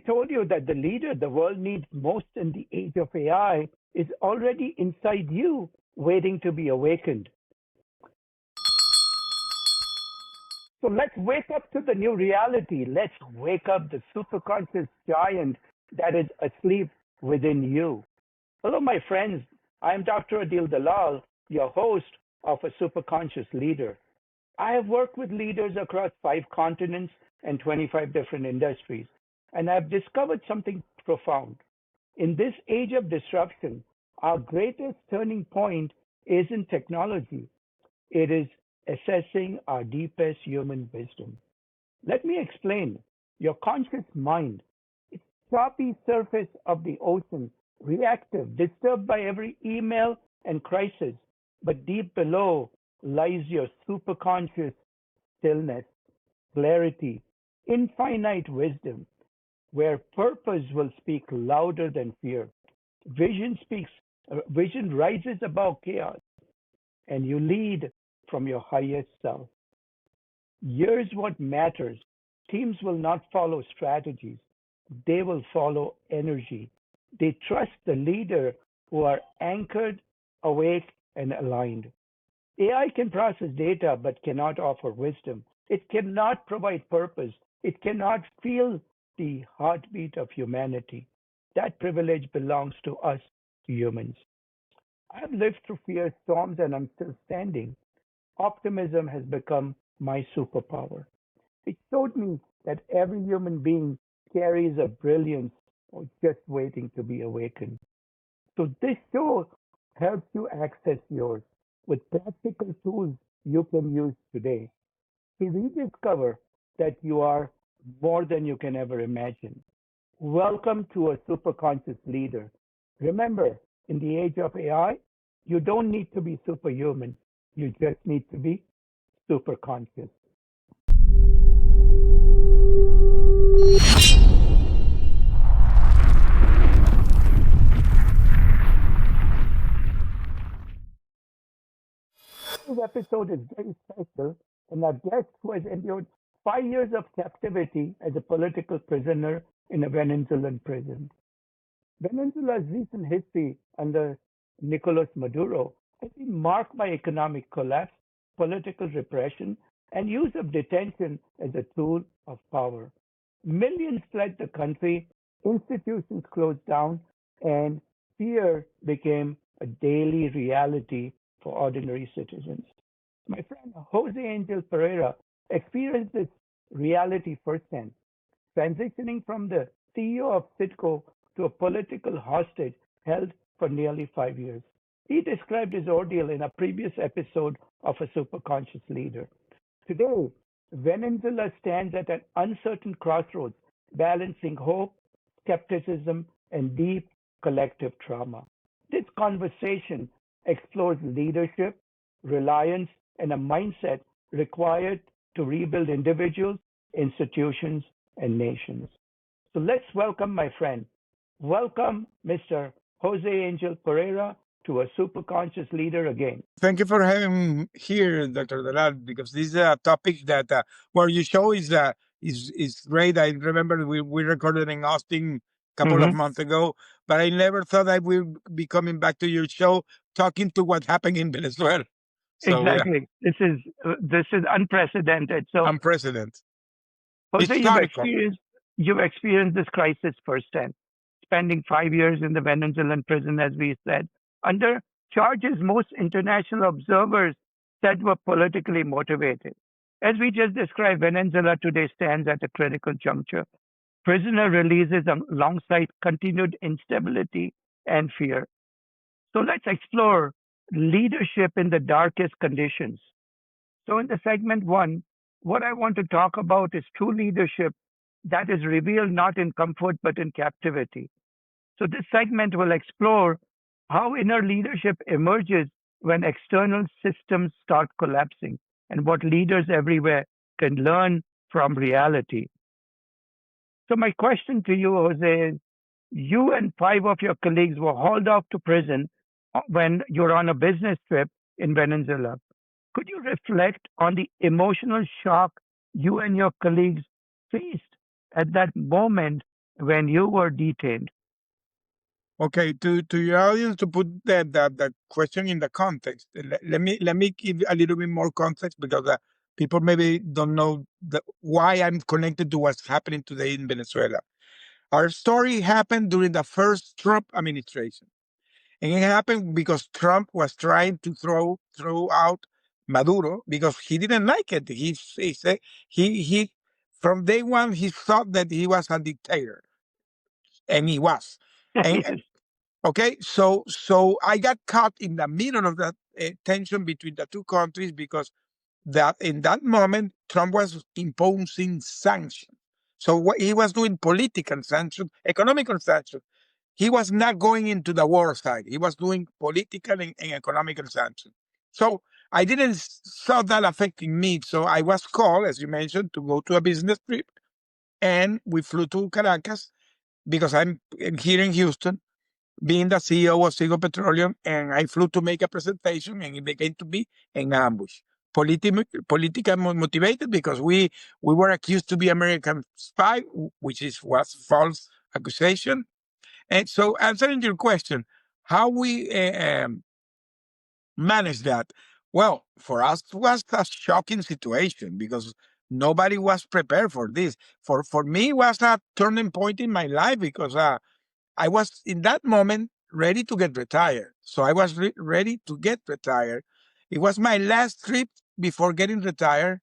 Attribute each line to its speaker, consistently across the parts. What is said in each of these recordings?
Speaker 1: told you that the leader the world needs most in the age of AI is already inside you, waiting to be awakened. So let's wake up to the new reality. Let's wake up the superconscious giant that is asleep within you. Hello, my friends. I am Dr. Adil Dalal, your host of A Superconscious Leader. I have worked with leaders across 5 continents and 25 different industries, and I've discovered something profound. In this age of disruption, our greatest turning point isn't technology, it is assessing our deepest human wisdom. Let me explain. Your conscious mind, it's choppy surface of the ocean, reactive, disturbed by every email and crisis. But deep below lies your superconscious stillness, clarity, infinite wisdom, where purpose will speak louder than fear. Vision rises above chaos, and you lead from your highest self. Here's what matters. Teams will not follow strategies. They will follow energy. They trust the leader who are anchored, awake, and aligned. AI can process data but cannot offer wisdom. It cannot provide purpose. It cannot feel the heartbeat of humanity. That privilege belongs to us humans. I've lived through fierce storms and I'm still standing. Optimism has become my superpower. It showed me that every human being carries a brilliance or just waiting to be awakened. So this show helps you access yours with practical tools you can use today to rediscover that you are more than you can ever imagine. Welcome to A Superconscious Leader. Remember, in the age of AI, you don't need to be superhuman. You just need to be superconscious. This episode is very special, and our guest who has endured 5 years of captivity as a political prisoner in a Venezuelan prison. Venezuela's recent history under Nicolas Maduro has been marked by economic collapse, political repression, and use of detention as a tool of power. Millions fled the country, institutions closed down, and fear became a daily reality for ordinary citizens. My friend Jose Angel Pereira experienced this reality firsthand, transitioning from the CEO of CITGO to a political hostage held for nearly 5 years. He described his ordeal in a previous episode of A Superconscious Leader. Today, Venezuela stands at an uncertain crossroads, balancing hope, skepticism, and deep collective trauma. This conversation explores leadership, reliance, and a mindset required to rebuild individuals, institutions, and nations. So let's welcome my friend. Welcome, Mr. Jose Angel Pereira, to A Superconscious Leader again.
Speaker 2: Thank you for having me here, Dr. Dalal, because this is a topic that where your show is great. I remember we recorded in Austin a couple of months ago, but I never thought I would be coming back to your show talking to what happened in Venezuela. So
Speaker 1: Exactly. This is unprecedented. So,
Speaker 2: unprecedented.
Speaker 1: Jose,
Speaker 2: Historical.
Speaker 1: you've experienced this crisis firsthand, spending 5 years in the Venezuelan prison, as we said, under charges most international observers said were politically motivated. As we just described, Venezuela today stands at a critical juncture. Prisoner releases alongside continued instability and fear. So let's explore leadership in the darkest conditions. So, in the segment one, what I want to talk about is true leadership that is revealed not in comfort but in captivity. So, this segment will explore how inner leadership emerges when external systems start collapsing and what leaders everywhere can learn from reality. So, my question to you, Jose, is you and 5 of your colleagues were hauled off to prison when you're on a business trip in Venezuela. Could you reflect on the emotional shock you and your colleagues faced at that moment when you were detained?
Speaker 2: Okay, to your audience, to put the question in the context, let me give a little bit more context, because people maybe don't know why I'm connected to what's happening today in Venezuela. Our story happened during the first Trump administration, and it happened because Trump was trying to throw out Maduro because he didn't like it. He said he from day one he thought that he was a dictator, and he was. And
Speaker 1: Yes.
Speaker 2: okay, so I got caught in the middle of that tension between the two countries, because that in that moment Trump was imposing sanctions. So what he was doing, political sanctions, economical sanctions. He was not going into the war side. He was doing political and economical sanctions. So I didn't saw that affecting me. So I was called, as you mentioned, to go to a business trip, and we flew to Caracas because I'm here in Houston, being the CEO of CITGO Petroleum, and I flew to make a presentation, and it began to be an ambush. Political motivated, because we were accused to be American spy, which was false accusation. And so, answering your question, how we manage that? Well, for us, it was a shocking situation because nobody was prepared for this. For me, it was a turning point in my life, because I was in that moment ready to get retired. So I was ready to get retired. It was my last trip before getting retired,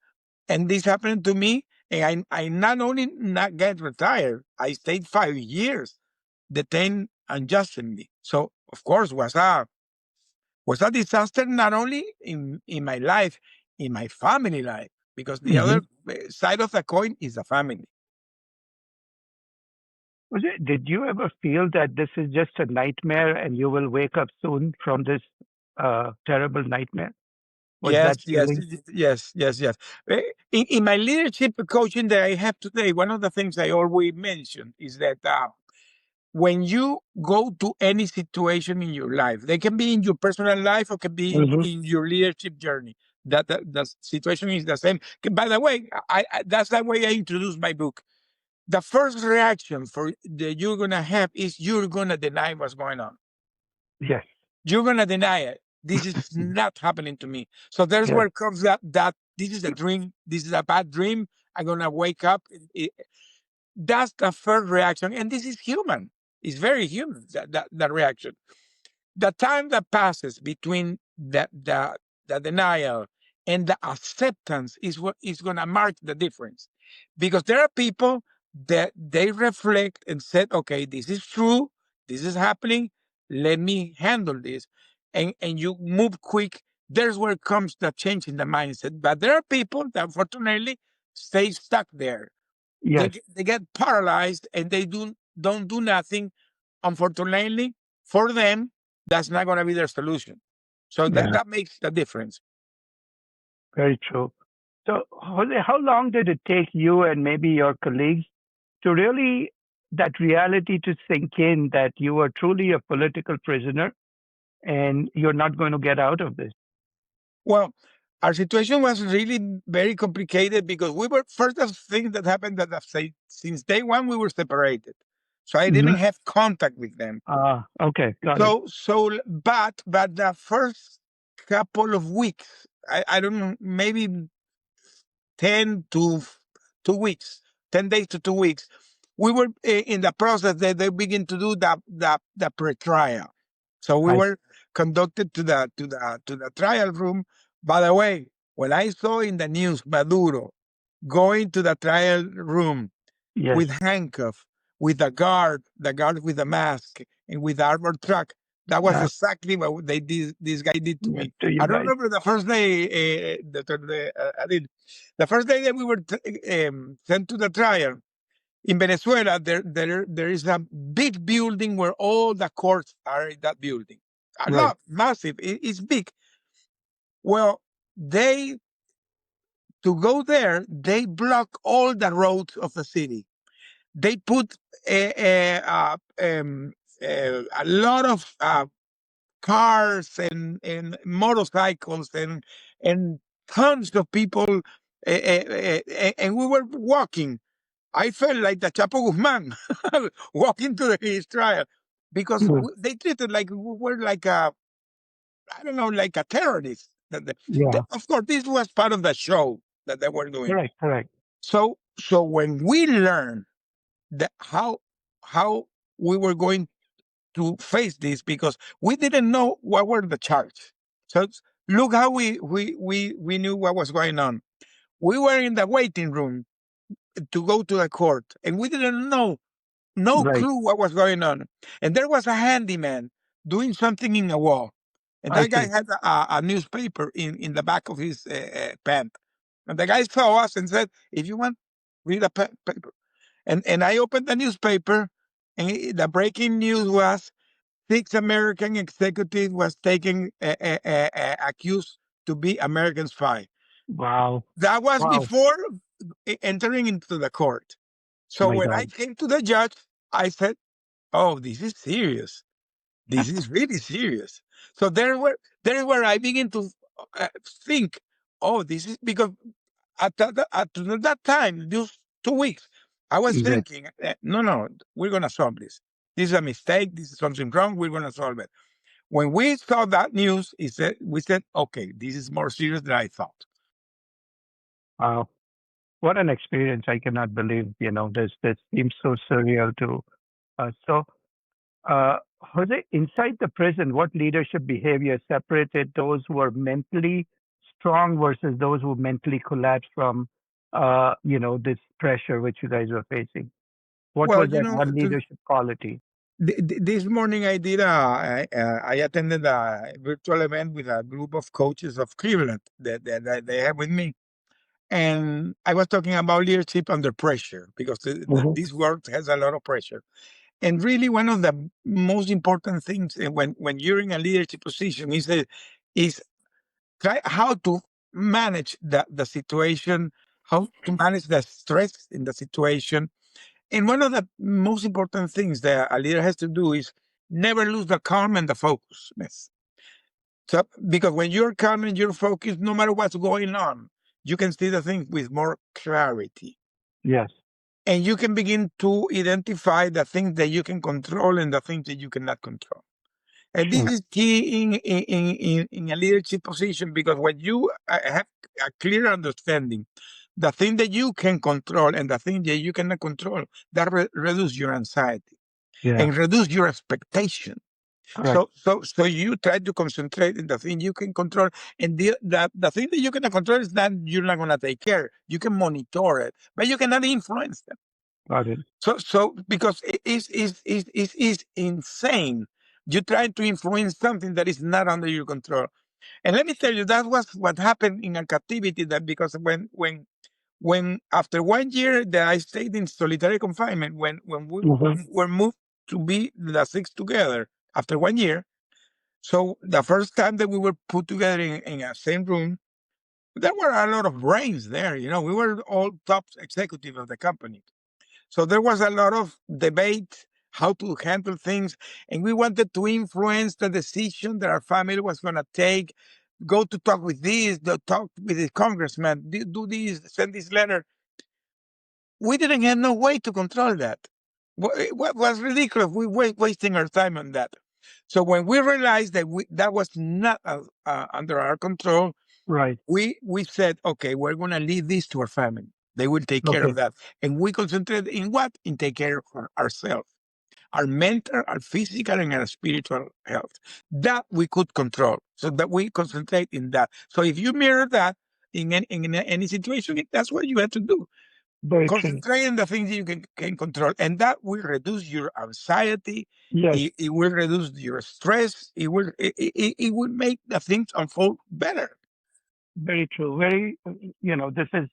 Speaker 2: and this happened to me. And I not only not get retired, I stayed 5 years detained unjustly. So of course was a disaster, not only in my life, in my family life, because the
Speaker 1: Hmm.
Speaker 2: other side of the coin is the family.
Speaker 1: Did you ever feel that this is just a nightmare and you will wake up soon from this terrible nightmare? Was
Speaker 2: Yes,
Speaker 1: that
Speaker 2: yes,
Speaker 1: feeling?
Speaker 2: yes, yes, yes. In my leadership coaching that I have today, one of the things I always mention is that when you go to any situation in your life, they can be in your personal life or can be
Speaker 1: Hmm.
Speaker 2: in your leadership journey. That the situation is the same. By the way, that's the way I introduce my book. The first reaction for that you're gonna have is you're gonna deny what's going on.
Speaker 1: Yes.
Speaker 2: You're gonna deny it. This is not happening to me. So there's
Speaker 1: Yes.
Speaker 2: where comes that this is a dream. This is a bad dream. I'm gonna wake up. That's the first reaction, and this is human. It's very human, that reaction. The time that passes between the denial and the acceptance is what is going to mark the difference, because there are people that they reflect and said, okay, this is true, this is happening, let me handle this, and you move quick. There's where comes the change in the mindset. But there are people that unfortunately stay stuck there. they
Speaker 1: Yes.
Speaker 2: get- they get paralyzed, and they don't do nothing. Unfortunately, for them, that's not going to be their solution. So that
Speaker 1: Yeah.
Speaker 2: that makes the difference.
Speaker 1: Very true. So, Jose, how long did it take you and maybe your colleagues to really that reality to sink in that you are truly a political prisoner and you're not going to get out of this?
Speaker 2: Well, our situation was really very complicated, because we were first thing that happened, that since day one we were separated, so I
Speaker 1: Hmm.
Speaker 2: didn't have contact with them.
Speaker 1: Okay, got it.
Speaker 2: But the first couple of weeks, I don't know, maybe 10 to 2 weeks, 10 days to 2 weeks. We were in the process that they begin to do the pre-trial. So we
Speaker 1: I
Speaker 2: were conducted to the trial room. By the way, when I saw in the news Maduro going to the trial room
Speaker 1: Yes,
Speaker 2: with handcuff, with the guard with the mask and with the armored truck, that was
Speaker 1: yeah,
Speaker 2: exactly what this guy did to
Speaker 1: yeah,
Speaker 2: me.
Speaker 1: to you
Speaker 2: I
Speaker 1: guys.
Speaker 2: remember the first day I did. The first day that we were sent to the trial in Venezuela, there is a big building where all the courts are in that building. A
Speaker 1: Right.
Speaker 2: lot, massive. It's big. Well, they to go there, they block all the roads of the city. They put a lot of cars and motorcycles and tons of people, and we were walking. I felt like the Chapo Guzman walking to his trial because they treated like we were like a, I don't know, like a terrorist.
Speaker 1: Yeah.
Speaker 2: Of course, this was part of the show that they were doing.
Speaker 1: Correct. Correct.
Speaker 2: So when we learned that how we were going to face this, because we didn't know what were the charges. So look how we knew what was going on. We were in the waiting room to go to the court, and we didn't know, no
Speaker 1: Right.
Speaker 2: clue what was going on. And there was a handyman doing something in a wall. And
Speaker 1: I
Speaker 2: that guy
Speaker 1: see.
Speaker 2: had a newspaper in the back of his pant. And the guy saw us and said, if you want, read a paper. And I opened the newspaper, and the breaking news was 6 American executives was taken accused to be American spy.
Speaker 1: Wow.
Speaker 2: That was
Speaker 1: Wow.
Speaker 2: before entering into the court. So
Speaker 1: My
Speaker 2: when I
Speaker 1: God.
Speaker 2: came to the judge, I said, "Oh, this is serious. This is really serious." So there is where I begin to think, "Oh, this is because at that time, those 2 weeks, I was
Speaker 1: Right.
Speaker 2: thinking, no, we're gonna solve this. This is a mistake. This is something wrong. We're gonna solve it." When we saw that news, we said, "Okay, this is more serious than I thought."
Speaker 1: Wow. What an experience. I cannot believe, this seems so surreal to us. So, Jose, inside the prison, what leadership behavior separated those who were mentally strong versus those who mentally collapsed from, this pressure which you guys were facing? What
Speaker 2: Well,
Speaker 1: was that one leadership quality?
Speaker 2: this morning I attended a virtual event with a group of coaches of Cleveland that they have with me. And I was talking about leadership under pressure, because
Speaker 1: Hmm.
Speaker 2: this world has a lot of pressure. And really, one of the most important things when you're in a leadership position is try how to manage the situation, how to manage the stress in the situation. And one of the most important things that a leader has to do is never lose the calm and the focusness. So, because when you're calm and you're focused, no matter what's going on, you can see the things with more clarity.
Speaker 1: Yes.
Speaker 2: And you can begin to identify the things that you can control and the things that you cannot control. And this
Speaker 1: Sure.
Speaker 2: is key in a leadership position, because when you have a clear understanding, the thing that you can control and the thing that you cannot control, that reduce your anxiety
Speaker 1: Yeah.
Speaker 2: and reduce your expectation.
Speaker 1: Correct.
Speaker 2: So you try to concentrate in the thing you can control, and the thing that you cannot control is that you're not going to take care. You can monitor it, but you cannot influence them.
Speaker 1: Got it.
Speaker 2: So because it is insane. You try to influence something that is not under your control. And let me tell you, that was what happened in our captivity. That because when after 1 year that I stayed in solitary confinement, when we
Speaker 1: Hmm.
Speaker 2: were moved to be the 6 together after 1 year. So the first time that we were put together in a same room, there were a lot of brains there. We were all top executives of the company. So there was a lot of debate how to handle things, and we wanted to influence the decision that our family was going to take. Go to talk with talk with the congressman, do this, send this letter. We didn't have no way to control that. What was ridiculous? We were wasting our time on that. So when we realized that that was not under our control,
Speaker 1: Right.
Speaker 2: we said, okay, we're going to leave this to our family. They will take care of
Speaker 1: Okay.
Speaker 2: that. And we concentrate in what? In take care of ourselves, our mental, our physical, and our spiritual health. That we could control. So that we concentrate in that. So if you mirror that in any situation, that's what you have to do.
Speaker 1: Very true.
Speaker 2: Concentrate on the things you can control. And that will reduce your anxiety.
Speaker 1: Yes.
Speaker 2: It will reduce your stress. It will make the things unfold better.
Speaker 1: Very true. This is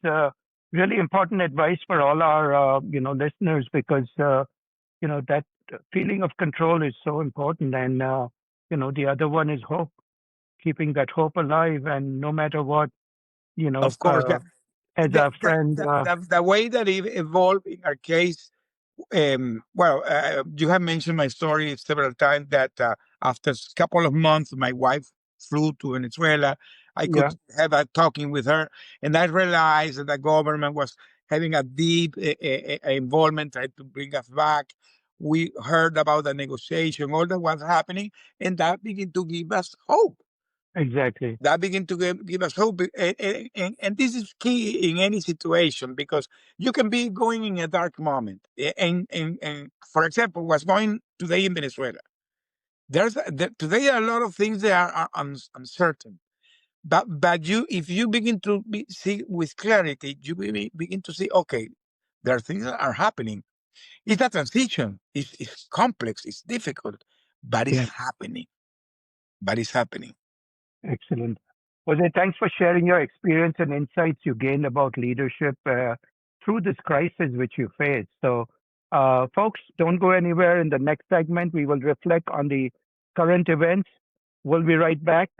Speaker 1: really important advice for all our, listeners because, that feeling of control is so important. And, the other one is hope, keeping that hope alive. And no matter what, you know,
Speaker 2: Of course,
Speaker 1: uh, as a friend,
Speaker 2: the way that it evolved in our case, well, you have mentioned my story several times that after a couple of months, my wife flew to Venezuela. I could
Speaker 1: yeah,
Speaker 2: have a talking with her, and I realized that the government was having a deep involvement, trying to bring us back. We heard about the negotiation, all that was happening, and that began to give us hope.
Speaker 1: Exactly.
Speaker 2: That begin to give us hope. And this is key in any situation, because you can be going in a dark moment. And for example, what's going today in Venezuela. Today a lot of things that are uncertain. But if you begin to see with clarity, you begin to see, okay, there are things that are happening. It's a transition. It's complex. It's difficult, but it's
Speaker 1: Yeah.
Speaker 2: happening. But it's happening.
Speaker 1: Excellent. Jose, thanks for sharing your experience and insights you gained about leadership through this crisis which you faced. So, folks, don't go anywhere. In the next segment, we will reflect on the current events. We'll be right back.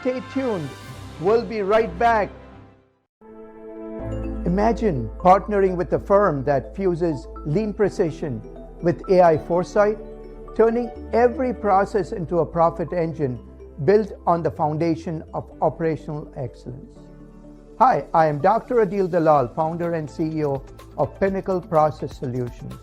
Speaker 1: Stay tuned. We'll be right back. Imagine partnering with a firm that fuses lean precision with AI foresight, turning every process into a profit engine built on the foundation of operational excellence. Hi, I am Dr. Adil Dalal, founder and CEO of Pinnacle Process Solutions.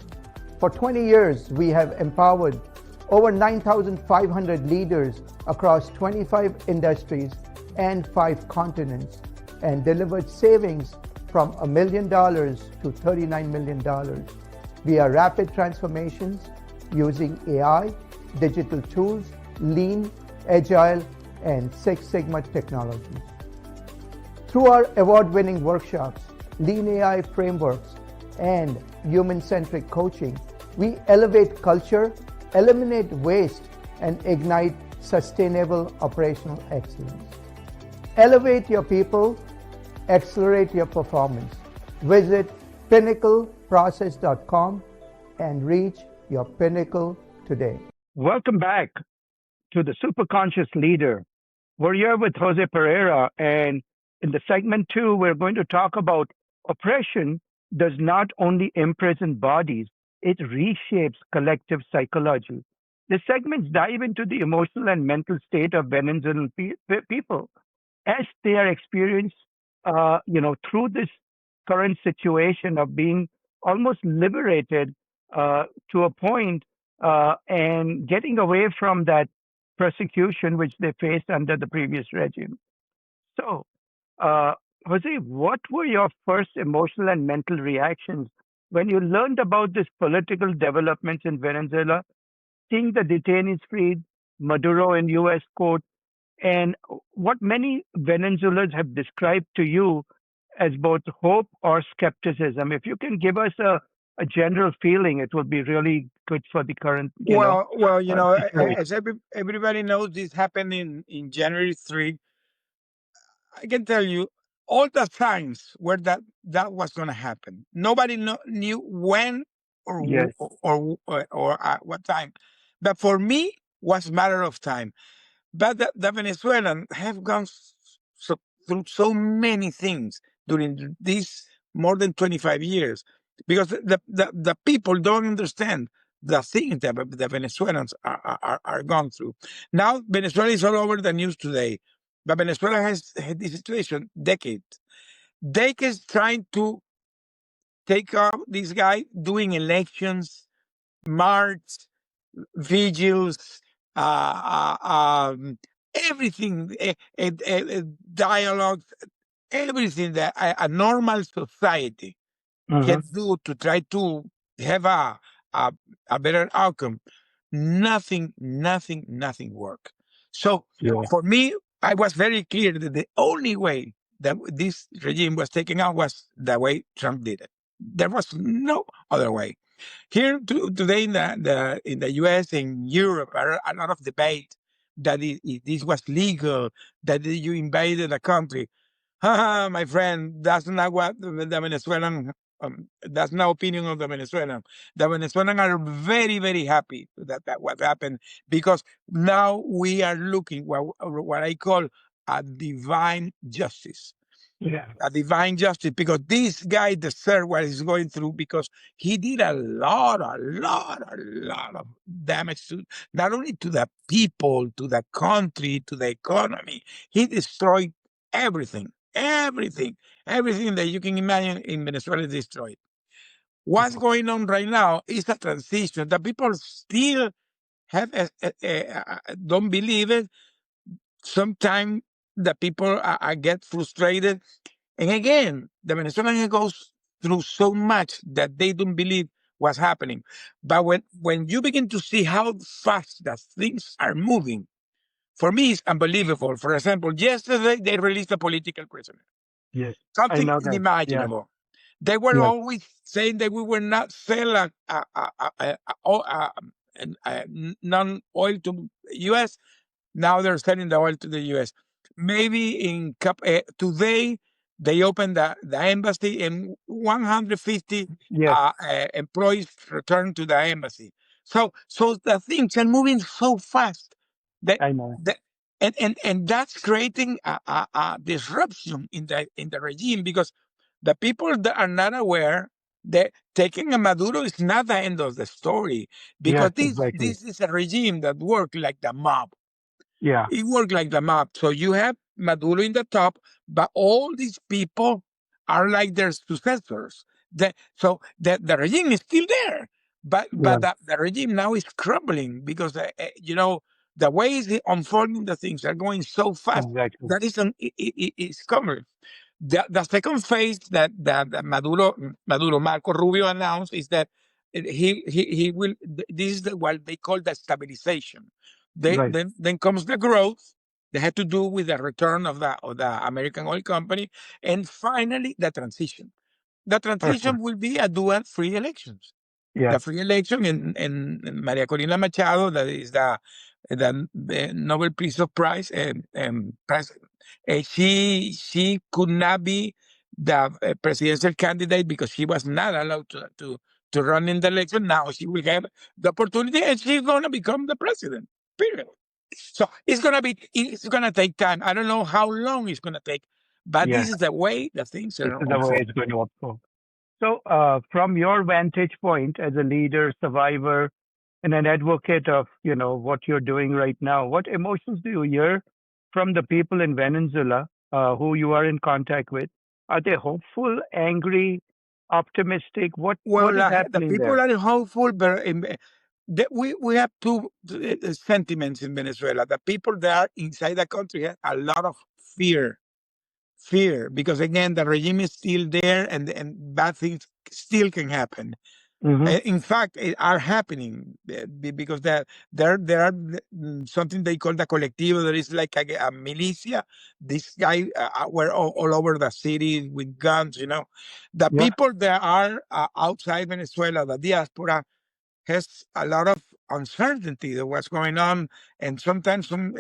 Speaker 1: For 20 years, we have empowered over 9,500 leaders across 25 industries and 5 continents and delivered savings from $1 million to $39 million via rapid transformations using AI, digital tools, lean, agile, and Six Sigma technologies. Through our award-winning workshops, lean AI frameworks, and human-centric coaching, we elevate culture, eliminate waste, and ignite sustainable operational excellence. Elevate your people, accelerate your performance. Visit pinnacleprocess.com and reach your pinnacle today. Welcome back to the Superconscious Leader. We're here with Jose Pereira, and in the segment 2, we're going to talk about oppression does not only imprison bodies, it reshapes collective psychology. The segments dive into the emotional and mental state of Venezuelan people as they are experienced, through this current situation of being almost liberated to a point and getting away from that persecution which they faced under the previous regime. So, Jose, what were your first emotional and mental reactions when you learned about this political developments in Venezuela, seeing the detainees freed, Maduro in U.S. court, and what many Venezuelans have described to you as both hope or skepticism? If you can give us a general feeling, it would be really good for the current, situation.
Speaker 2: as everybody knows, this happened in January 3. I can tell you all the signs where that was going to happen. Nobody knew when or
Speaker 1: Yes.
Speaker 2: or at what time, but for me was matter of time. But the Venezuelans have gone through so many things during these more than 25 years, because the people don't understand the things that the Venezuelans are gone through. Now, Venezuela is all over the news today, but Venezuela has had this situation decades. Decades trying to take out this guy, doing elections, march, vigils, everything, dialogue, everything that normal society can do to try to have a better outcome. Nothing worked. So
Speaker 1: Yeah.
Speaker 2: for me, I was very clear that the only way that this regime was taken out was the way Trump did it. There was no other way. Here today in the U.S. and Europe, are a lot of debate that this was legal, that you invaded a country. My friend, that's not what the Venezuelan. That's no opinion of the Venezuelan. The Venezuelan are very, very happy that what happened, because now we are looking what I call a divine justice.
Speaker 1: Yeah.
Speaker 2: a divine justice, because this guy deserved what he's going through, because he did a lot of damage to, not only to the people, to the country, to the economy. He destroyed everything, everything that you can imagine in Venezuela is destroyed. What's going on right now is a transition. The people still have don't believe it. Sometimes the people get frustrated, and again, the Venezuelan goes through so much that they don't believe what's happening. But when you begin to see how fast the things are moving, for me, it's unbelievable. For example, yesterday they released a political prisoner,
Speaker 1: Yes. I
Speaker 2: something
Speaker 1: know that. Yeah.
Speaker 2: unimaginable. They were
Speaker 1: Yes.
Speaker 2: always saying that we will not sell non-oil to U.S. Now they're selling the oil to the U.S. Maybe today they opened the embassy, and 150
Speaker 1: Yes.
Speaker 2: employees returned to the embassy. So the things are moving so fast that
Speaker 1: I know.
Speaker 2: that and that's creating a disruption in the regime, because the people that are not aware that taking a Maduro is not the end of the story, because
Speaker 1: Yes.
Speaker 2: this
Speaker 1: Exactly.
Speaker 2: this is a regime that works like the mob.
Speaker 1: Yeah.
Speaker 2: It worked like the mob. So you have Maduro in the top, but all these people are like their successors. So the regime is still there, but
Speaker 1: Yeah.
Speaker 2: the regime now is crumbling, because the way it's unfolding, the things are going so fast
Speaker 1: Exactly.
Speaker 2: that it's coming. The second phase that Maduro Marco Rubio announced is that he will. This is what they call the stabilization.
Speaker 1: Right.
Speaker 2: Then comes the growth. They had to do with the return of the American oil company, and finally the transition. The
Speaker 1: Perfect.
Speaker 2: transition will be a dual free elections.
Speaker 1: Yes.
Speaker 2: The free election, and Maria Corina Machado, that is the Nobel Peace of Prize, she could not be the presidential candidate because she was not allowed to run in the election. Now she will have the opportunity, and she's going to become the president. Period. So it's gonna take time. I don't know how long it's gonna take, but
Speaker 1: Yes.
Speaker 2: this is the way the things
Speaker 1: This
Speaker 2: are
Speaker 1: is the way it's
Speaker 2: unfolding.
Speaker 1: going to unfold. So, from your vantage point as a leader, survivor, and an advocate of what you're doing right now, what emotions do you hear from the people in Venezuela who you are in contact with? Are they hopeful, angry, optimistic? What
Speaker 2: Well,
Speaker 1: is
Speaker 2: the
Speaker 1: happening
Speaker 2: people
Speaker 1: there?
Speaker 2: are hopeful, but we have two sentiments in Venezuela. The people that are inside the country have a lot of fear, because again the regime is still there, and bad things still can happen.
Speaker 1: Hmm.
Speaker 2: In fact, are happening, because there are something they call the colectivo. There is like a militia. This guy were all over the city with guns. The
Speaker 1: Yeah,
Speaker 2: people that are outside Venezuela, the diaspora, has a lot of uncertainty of what's going on, and sometimes some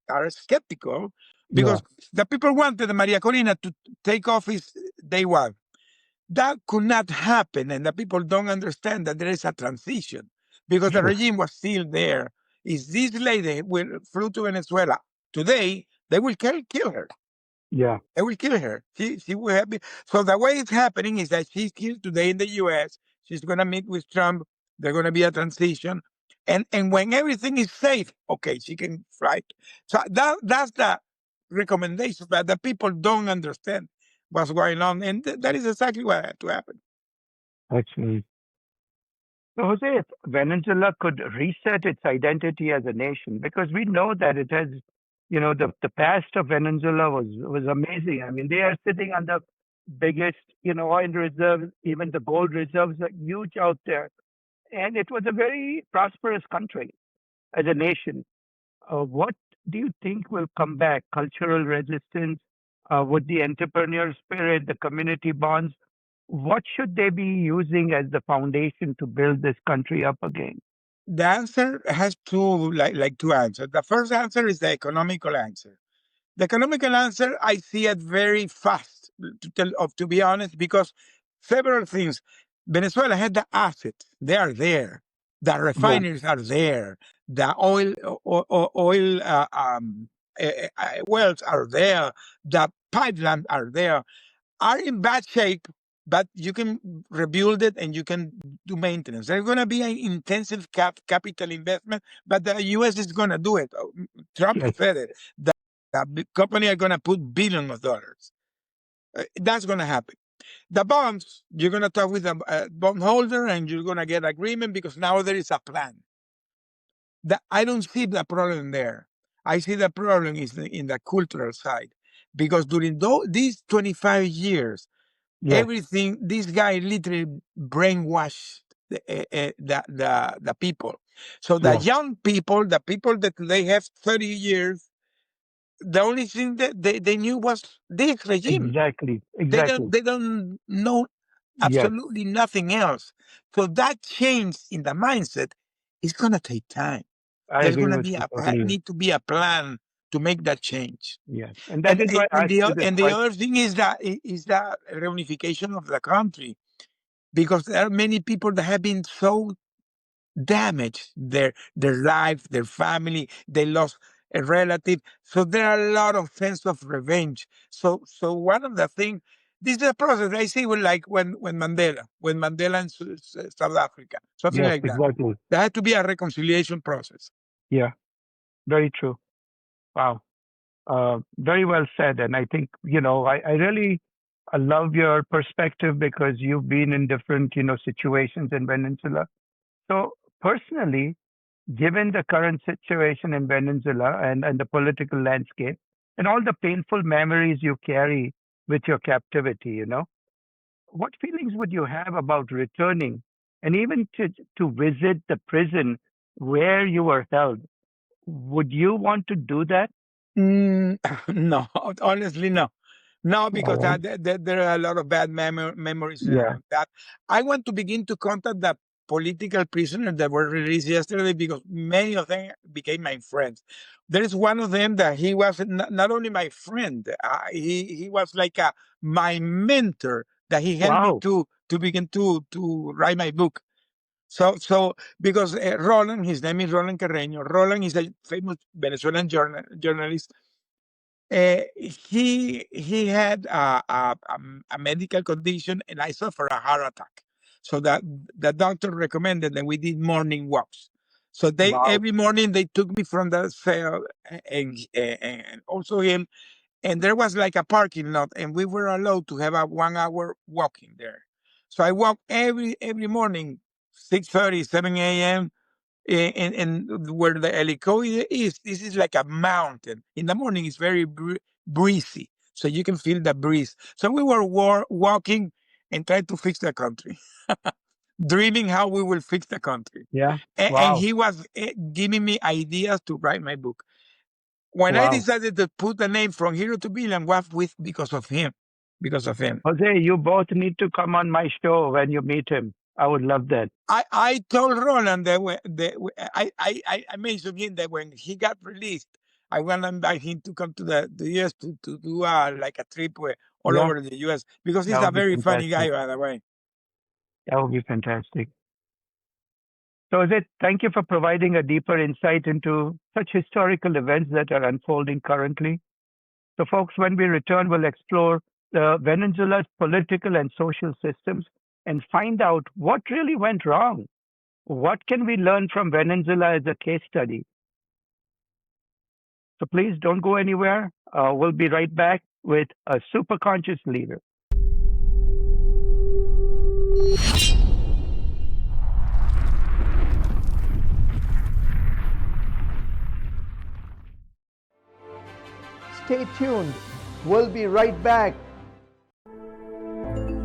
Speaker 2: are skeptical,
Speaker 1: yeah,
Speaker 2: because the people wanted Maria Corina to take office day one. That could not happen, and the people don't understand that there is a transition, because the
Speaker 1: sure.
Speaker 2: regime was still there. If this lady will flew to Venezuela today, they will kill her.
Speaker 1: Yeah,
Speaker 2: They will kill her. She will have. So the way it's happening is that she's here today in the U.S. She's going to meet with Trump. There's going to be a transition, and when everything is safe, okay, she can fly. So that's the recommendation, but the people don't understand what's going on, and that is exactly what had to happen.
Speaker 1: actually. So, Jose, if Venezuela could reset its identity as a nation, because we know that it has, the past of Venezuela was amazing. I mean, they are sitting on the biggest, oil reserves. Even the gold reserves are huge out there, and it was a very prosperous country as a nation. What do you think will come back? Cultural resistance, with the entrepreneur spirit, the community bonds. What should they be using as the foundation to build this country up again?
Speaker 2: The answer has two answers. The first answer is the economical answer. The economical answer, I see it very fast, to be honest, because several things. Venezuela had the assets; they are there. The
Speaker 1: Yeah,
Speaker 2: refineries are there. The oil wells are there. The pipelines are there, are in bad shape, but you can rebuild it and you can do maintenance. There's going to be an intensive capital investment, but the U.S. is going to do it. Trump said it. The big company are going to put billions of dollars. That's going to happen. The bonds, you're going to talk with a bondholder and you're going to get agreement because now there is a plan. I don't see the problem there. I see the problem is in the cultural side, because during these 25 years, everything, this guy literally brainwashed the people. So the young people, the people that they have 30 years, the only thing that they knew was this regime.
Speaker 1: Exactly.
Speaker 2: They don't know absolutely nothing else. So that change in the mindset is going to take time. There's going to be need to be a plan to make that change.
Speaker 1: Yes, and that is why
Speaker 2: the other thing is the reunification of the country, because there are many people that have been so damaged, their life, their family, they lost a relative. So there are a lot of sense of revenge. So one of the things, this is a process I see like when Mandela in South Africa, something like that.
Speaker 1: Exactly.
Speaker 2: There had to be a reconciliation process.
Speaker 1: Yeah, very true. Wow. Very well said. And I think, I really love your perspective because you've been in different, situations in Venezuela. So personally, given the current situation in Venezuela and the political landscape and all the painful memories you carry with your captivity, what feelings would you have about returning and even to visit the prison where you were held? Would you want to do that?
Speaker 2: No, honestly, no. No, because there are a lot of bad memories that. I want to begin to contact the political prisoners that were released yesterday, because many of them became my friends. There is one of them that he was not only my friend, he was like my mentor, that he helped me to begin to write my book. So because Roland, his name is Roland Carreño. Roland is a famous Venezuelan journalist. He had a medical condition, and I suffered a heart attack. So that the doctor recommended that we did morning walks. So every morning they took me from the cell, and also him, and there was like a parking lot, and we were allowed to have a 1 hour walking there. So I walk every morning, 6:30, 7 a.m. And where the helicoid is, this is like a mountain. In the morning, it's very breezy, so you can feel the breeze. So we were walking and trying to fix the country, dreaming how we will fix the country.
Speaker 1: Yeah.
Speaker 2: And he was giving me ideas to write my book. When I decided to put the name From Hero to Villain, was because of him.
Speaker 1: Jose, you both need to come on my show when you meet him. I would love that.
Speaker 2: I told Roland that I mentioned him that when he got released, I want to invite him to come to the US to do like a trip all over the US, because he's a very funny guy, by the way.
Speaker 1: That would be fantastic. So, Jose, thank you for providing a deeper insight into such historical events that are unfolding currently. So, folks, when we return, we'll explore Venezuela's political and social systems and find out what really went wrong. What can we learn from Venezuela as a case study? So please don't go anywhere. We'll be right back with a super conscious leader.
Speaker 3: Stay tuned. We'll be right back.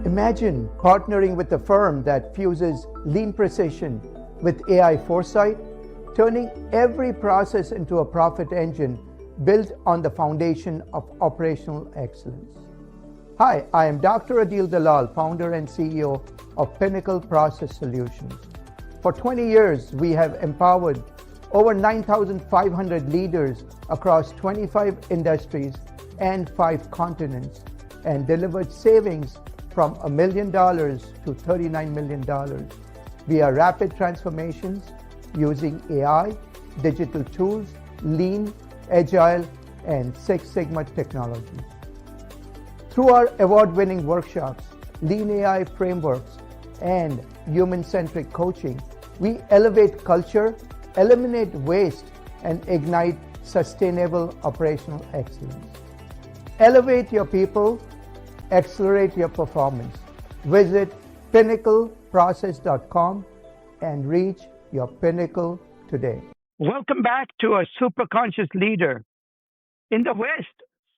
Speaker 3: Imagine partnering with a firm that fuses lean precision with AI foresight, turning every process into a profit engine built on the foundation of operational excellence. Hi, I am Dr. Adil Dalal, founder and CEO of Pinnacle Process Solutions. For 20 years, we have empowered over 9,500 leaders across 25 industries and 5 continents, and delivered savings from $1 million to $39 million via rapid transformations using AI, digital tools, lean, agile, and Six Sigma technologies. Through our award-winning workshops, Lean AI frameworks, and human-centric coaching, we elevate culture, eliminate waste, and ignite sustainable operational excellence. Elevate your people, accelerate your performance. Visit pinnacleprocess.com and reach your pinnacle today.
Speaker 1: Welcome back to A Superconscious Leader. In the West,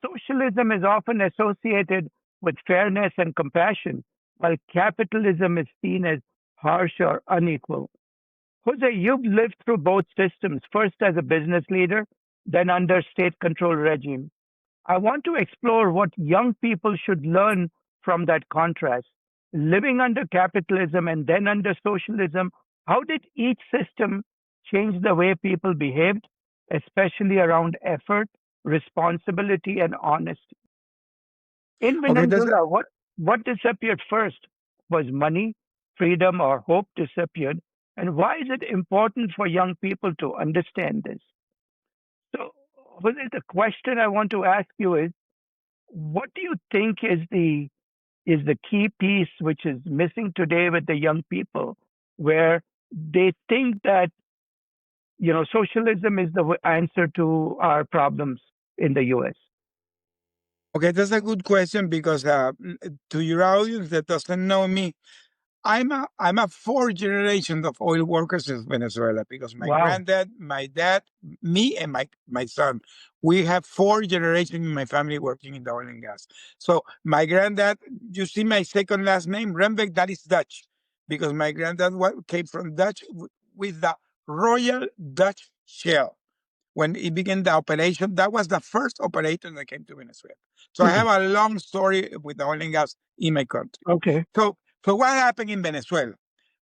Speaker 1: socialism is often associated with fairness and compassion, while capitalism is seen as harsh or unequal. Jose, you've lived through both systems, first as a business leader, then under state control regime. I want to explore what young people should learn from that contrast. Living under capitalism and then under socialism, how did each system change the way people behaved, especially around effort, responsibility, and honesty? In
Speaker 2: Okay, that's
Speaker 1: Venezuela, what disappeared first? Was money, freedom, or hope disappeared? And why is it important for young people to understand this? So, Jose, the question I want to ask you is, what do you think is the key piece which is missing today with the young people, where they think that socialism is the answer to our problems in the U.S.?
Speaker 2: okay. That's a good question because to your audience that doesn't know me, I'm a fourth generation of oil workers in Venezuela because my
Speaker 1: Wow.
Speaker 2: granddad, my dad, me, and my son. We have four generations in my family working in the oil and gas. So my granddad, you see my second last name, Rembeck, that is Dutch, because my granddad came from Dutch with the Royal Dutch Shell. When it began the operation, that was the first operator that came to Venezuela. So I have a long story with the oil and gas in my country.
Speaker 1: Okay.
Speaker 2: So what happened in Venezuela?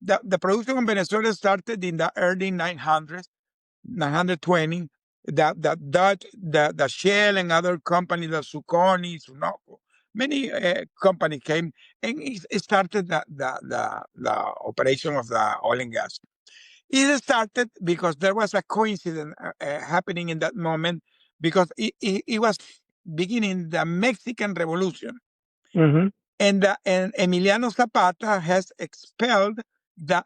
Speaker 2: The production in Venezuela started in the early 900s, 920. The Shell and other companies, the Suconi, Sunoco, many companies came and it started the operation of the oil and gas. It started because there was a coincidence happening in that moment because it was beginning the Mexican Revolution.
Speaker 1: Mm-hmm.
Speaker 2: And Emiliano Zapata has expelled the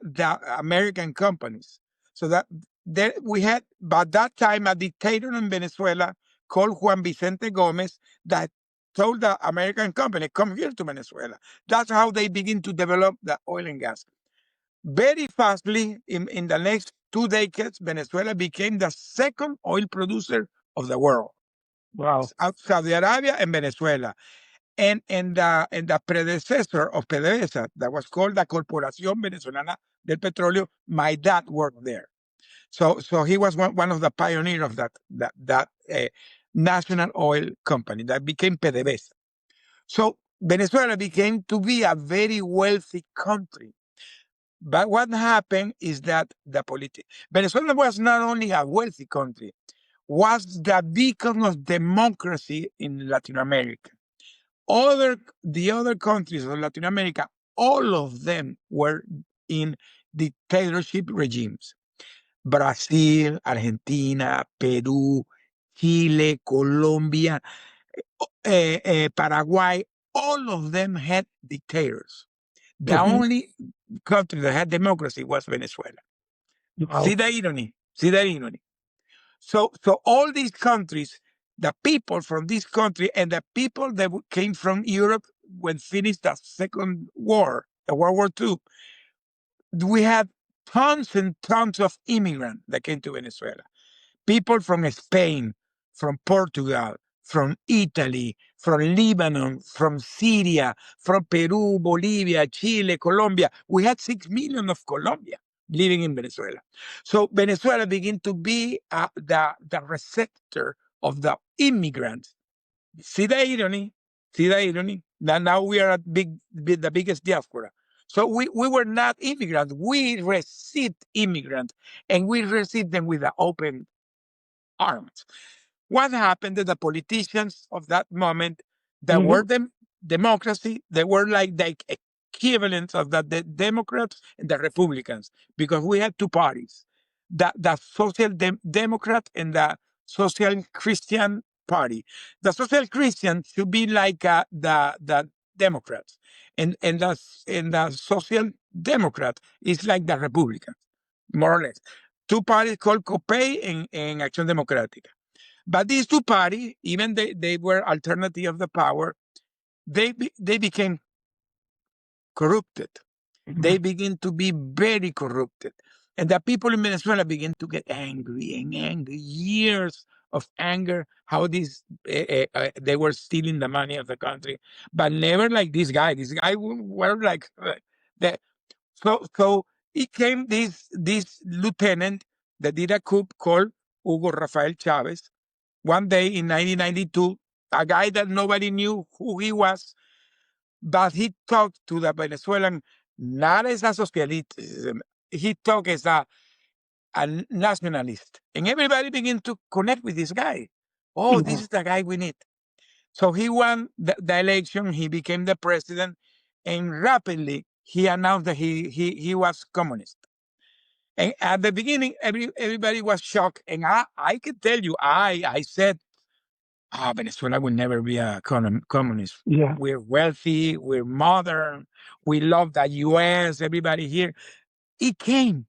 Speaker 2: American companies. So that there we had, by that time, a dictator in Venezuela called Juan Vicente Gomez that told the American company, come here to Venezuela. That's how they begin to develop the oil and gas. Very fastly, in the next 2 decades, Venezuela became the second oil producer of the world.
Speaker 1: Wow.
Speaker 2: Saudi Arabia and Venezuela. And the predecessor of PDVSA, that was called the Corporación Venezolana del Petróleo, my dad worked there. So he was one of the pioneers of that national oil company that became PDVSA. So Venezuela became to be a very wealthy country. But what happened is that Venezuela was not only a wealthy country, was the beacon of democracy in Latin America. The other countries of Latin America, all of them were in dictatorship regimes. Brazil, Argentina, Peru, Chile, Colombia, Paraguay, all of them had dictators. The only country that had democracy was Venezuela.
Speaker 1: Wow.
Speaker 2: See the irony. See the irony. So all these countries, the people from this country and the people that came from Europe when finished the Second War, the World War II, we had tons and tons of immigrants that came to Venezuela. People from Spain, from Portugal, from Italy, from Lebanon, from Syria, from Peru, Bolivia, Chile, Colombia. We had 6 million of Colombia living in Venezuela. So Venezuela began to be the receptor of the immigrants. See the irony? See the irony? Now we are the biggest diaspora. So we were not immigrants. We received immigrants, and we received them with the open arms. What happened to the politicians of that moment that were democracy? They were like the equivalents of the Democrats and the Republicans, because we had two parties, the Social Democrat and the Social Christian party. The Social Christian should be like the Democrats, and the Social Democrat is like the Republican, more or less. Two parties called COPEI and Acción Democrática. But these two parties, even they were alternative of the power, they became corrupted. They begin to be very corrupted. And the people in Venezuela begin to get angry and angry, years of anger, how they were stealing the money of the country, but never like this guy. This guy were like that. So it came this lieutenant that did a coup called Hugo Rafael Chavez. One day in 1992, a guy that nobody knew who he was, but he talked to the Venezuelan not as a socialist, he talked as a nationalist. And everybody began to connect with this guy. Oh, this is the guy we need. So he won the election, he became the president, and rapidly he announced that he was communist. And at the beginning, everybody was shocked. And I can tell you, I said, Venezuela will never be a communist.
Speaker 1: Yeah.
Speaker 2: We're wealthy, we're modern, we love the US, everybody here. It came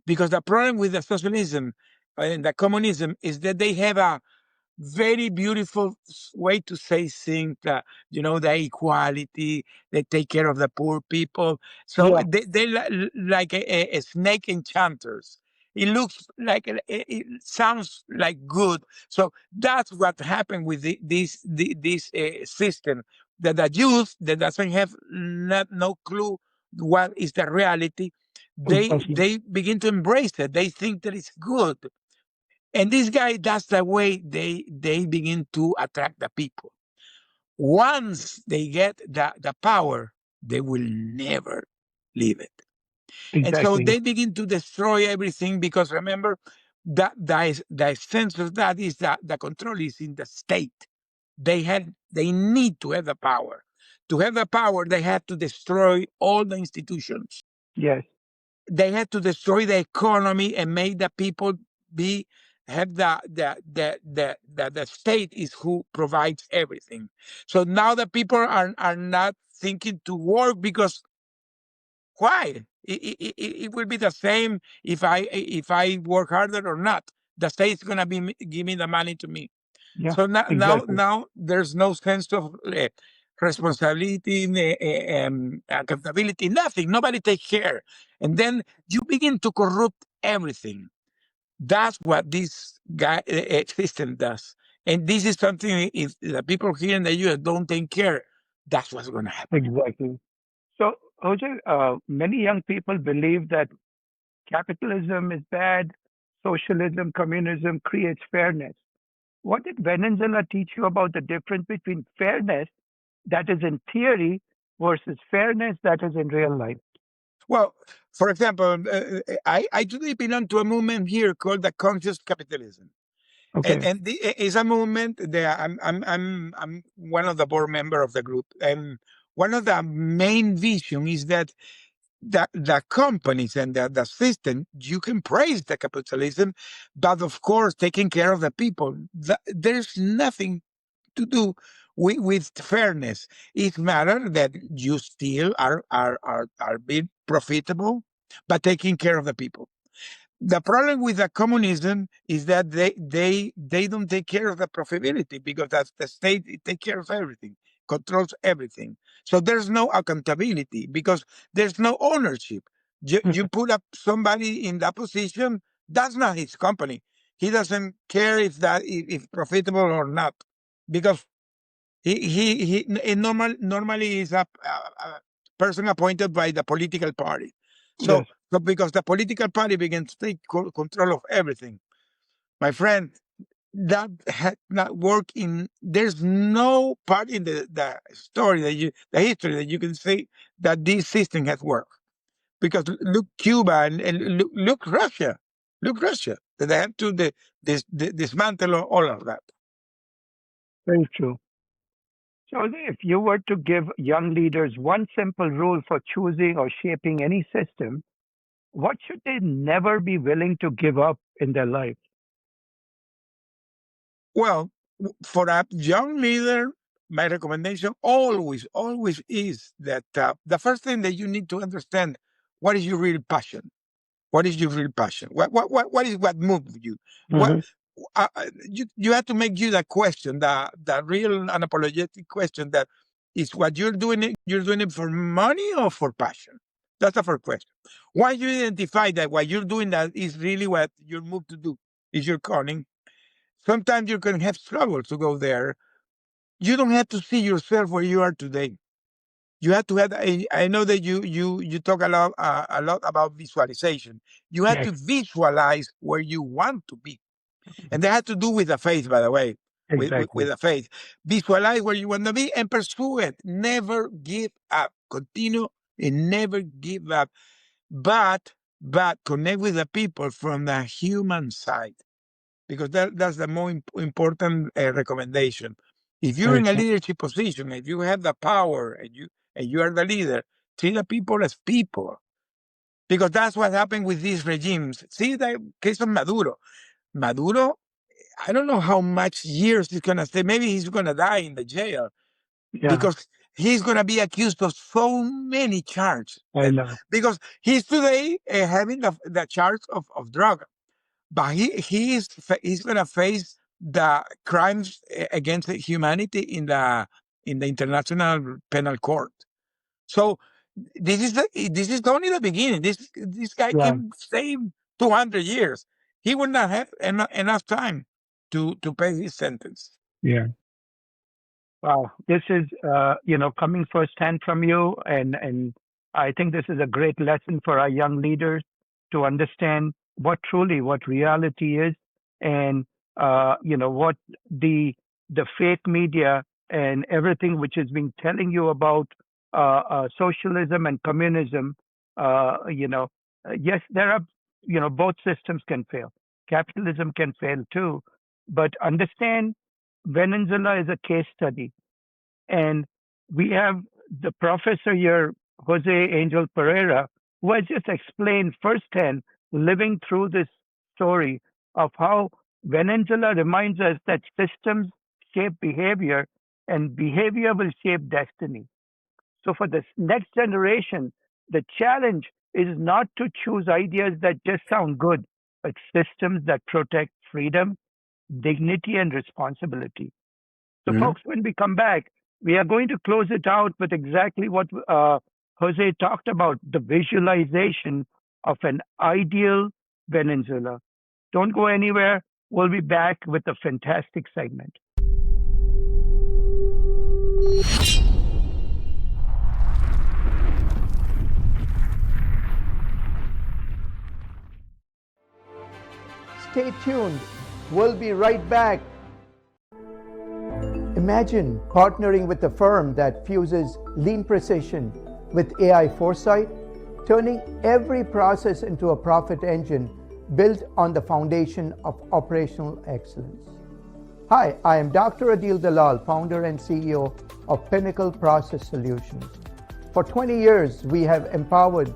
Speaker 2: because the problem with the socialism and the communism is that they have a very beautiful way to say things, the equality, they take care of the poor people. So
Speaker 1: Yeah.
Speaker 2: they like a snake enchanters. It looks like, it sounds like good. So that's what happened with this system, that the youth that doesn't have no clue what is the reality,
Speaker 1: Exactly.
Speaker 2: they begin to embrace it. They think that it's good. And this guy, that's the way they begin to attract the people. Once they get the power, they will never leave it. And so
Speaker 1: Exactly.
Speaker 2: they begin to destroy everything, because remember, that the essence of that is that the control is in the state. They need to have the power. To have the power, they have to destroy all the institutions.
Speaker 1: Yes.
Speaker 2: They had to destroy the economy and make the people have the state is who provides everything. So now the people are not thinking to work, because why? It will be the same if I work harder or not. The state's gonna be giving the money to me.
Speaker 1: Yeah.
Speaker 2: So now
Speaker 1: Exactly.
Speaker 2: there's no sense of responsibility, accountability, nothing. Nobody takes care, and then you begin to corrupt everything. That's what this system does, and this is something, if the people here in the U.S. don't take care, that's what's going to happen.
Speaker 1: Exactly. So, Jose, many young people believe that capitalism is bad, socialism, communism creates fairness. What did Venezuela teach you about the difference between fairness that is in theory versus fairness that is in real life?
Speaker 2: Well, for example, I today belong to a movement here called the conscious capitalism.
Speaker 1: Okay.
Speaker 2: And it's a movement that I'm one of the board member of the group, and one of the main vision is that the companies and the system, you can praise the capitalism, but of course taking care of the people. There's nothing to do with fairness. It matters that you still are being profitable, but taking care of the people. The problem with the communism is that they don't take care of the profitability, because that's the state, it takes care of everything, controls everything. So there's no accountability, because there's no ownership. You put up somebody in that position, that's not his company. He doesn't care if profitable or not, because he normally is a person appointed by the political party. So,
Speaker 1: Yes.
Speaker 2: so because the political party begins to take control of everything, my friend, that had not worked in. There's no part in the story the history that you can say that this system has worked. Because look Cuba and look Russia, that they have to dismantle all of that.
Speaker 1: Very true. So, if you were to give young leaders one simple rule for choosing or shaping any system, what should they never be willing to give up in their life?
Speaker 2: Well, for a young leader, my recommendation always is that the first thing that you need to understand, what is your real passion? What is your real passion? What is what moves you? What you have to make you the question, the real unapologetic question, that is what you're doing it. You're doing it for money or for passion? That's the first question. Once you identify that what you're doing that is really what you're moved to do, is your calling. Sometimes you can have struggle to go there. You don't have to see yourself where you are today. You have to have. I know that you talk a lot about visualization. You have
Speaker 1: Yes,
Speaker 2: to visualize where you want to be, and that has to do with the faith, by the way. With
Speaker 1: exactly.
Speaker 2: the faith, visualize where you want to be and pursue it. Never give up. Continue and never give up. But connect with the people from the human side, because that's the more important recommendation. If you're
Speaker 1: Very
Speaker 2: in a
Speaker 1: true.
Speaker 2: leadership position, if you have the power and you are the leader, treat the people as people, because that's what happened with these regimes. See the case of Maduro. Maduro, I don't know how much years he's gonna stay. Maybe he's gonna die in the jail,
Speaker 1: Yeah,
Speaker 2: because he's gonna be accused of so many charges.
Speaker 1: I know.
Speaker 2: Because he's today having the charge of drug, but he's gonna face the crimes against humanity in the International Penal Court. So this is only the beginning. This guy
Speaker 1: Yeah,
Speaker 2: can stay 200 years. He will not have enough time to pay his sentence.
Speaker 1: yeah. Wow, this is coming firsthand from you, and I think this is a great lesson for our young leaders to understand what reality is, and what the the fake media and everything which has been telling you about socialism and communism. Yes, there are both systems can fail. Capitalism can fail too, but understand Venezuela is a case study, and we have the professor here, Jose Angel Pereira, who has just explained firsthand, living through this story of how Venezuela reminds us that systems shape behavior and behavior will shape destiny. So, for this next generation, the challenge is not to choose ideas that just sound good, but systems that protect freedom, dignity, and responsibility. So,
Speaker 2: Mhm.
Speaker 1: folks, when we come back, we are going to close it out with exactly what Jose talked about, the visualization of an ideal Venezuela. Don't go anywhere. We'll be back with a fantastic segment.
Speaker 3: Stay tuned. We'll be right back. Imagine partnering with a firm that fuses lean precision with AI foresight, turning every process into a profit engine built on the foundation of operational excellence. Hi, I am Dr. Adil Dalal, founder and CEO of Pinnacle Process Solutions. For 20 years, we have empowered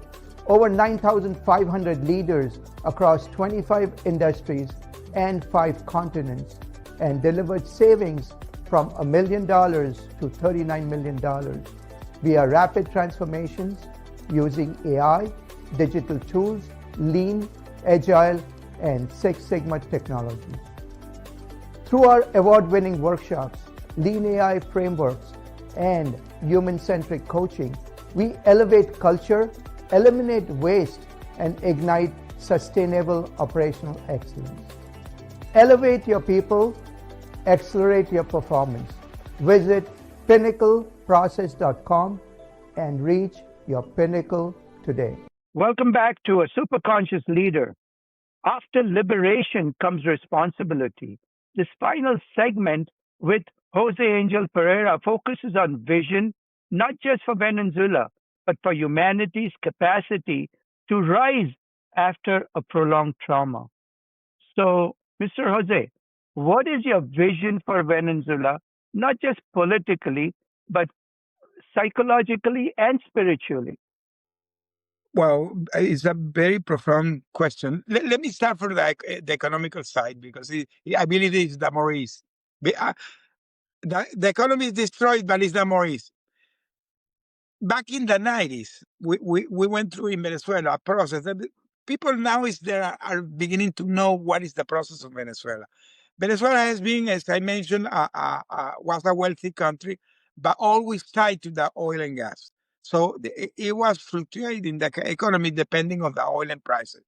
Speaker 3: over 9,500 leaders across 25 industries and 5 continents and delivered savings from $1 million to $39 million via rapid transformations using AI, digital tools, lean, agile, and Six Sigma technologies. Through our award-winning workshops, lean AI frameworks, and human-centric coaching, we elevate culture, eliminate waste, and ignite sustainable operational excellence. Elevate your people, accelerate your performance. Visit pinnacleprocess.com and reach your pinnacle today.
Speaker 1: Welcome back to A Super Conscious Leader. After liberation comes responsibility. This final segment with Jose Angel Pereira focuses on vision, not just for Venezuela, but for humanity's capacity to rise after a prolonged trauma. So, Mr. Jose, what is your vision for Venezuela, not just politically, but psychologically and spiritually?
Speaker 2: Well, it's a very profound question. Let me start from the economical side, because I believe it's the more easy. The economy is destroyed, but it's not more easy. Back in the 90s, we went through in Venezuela a process that people now are beginning to know what is the process of Venezuela. Venezuela has been, as I mentioned, was a wealthy country, but always tied to the oil and gas. So it was fluctuating the economy depending on the oil and prices.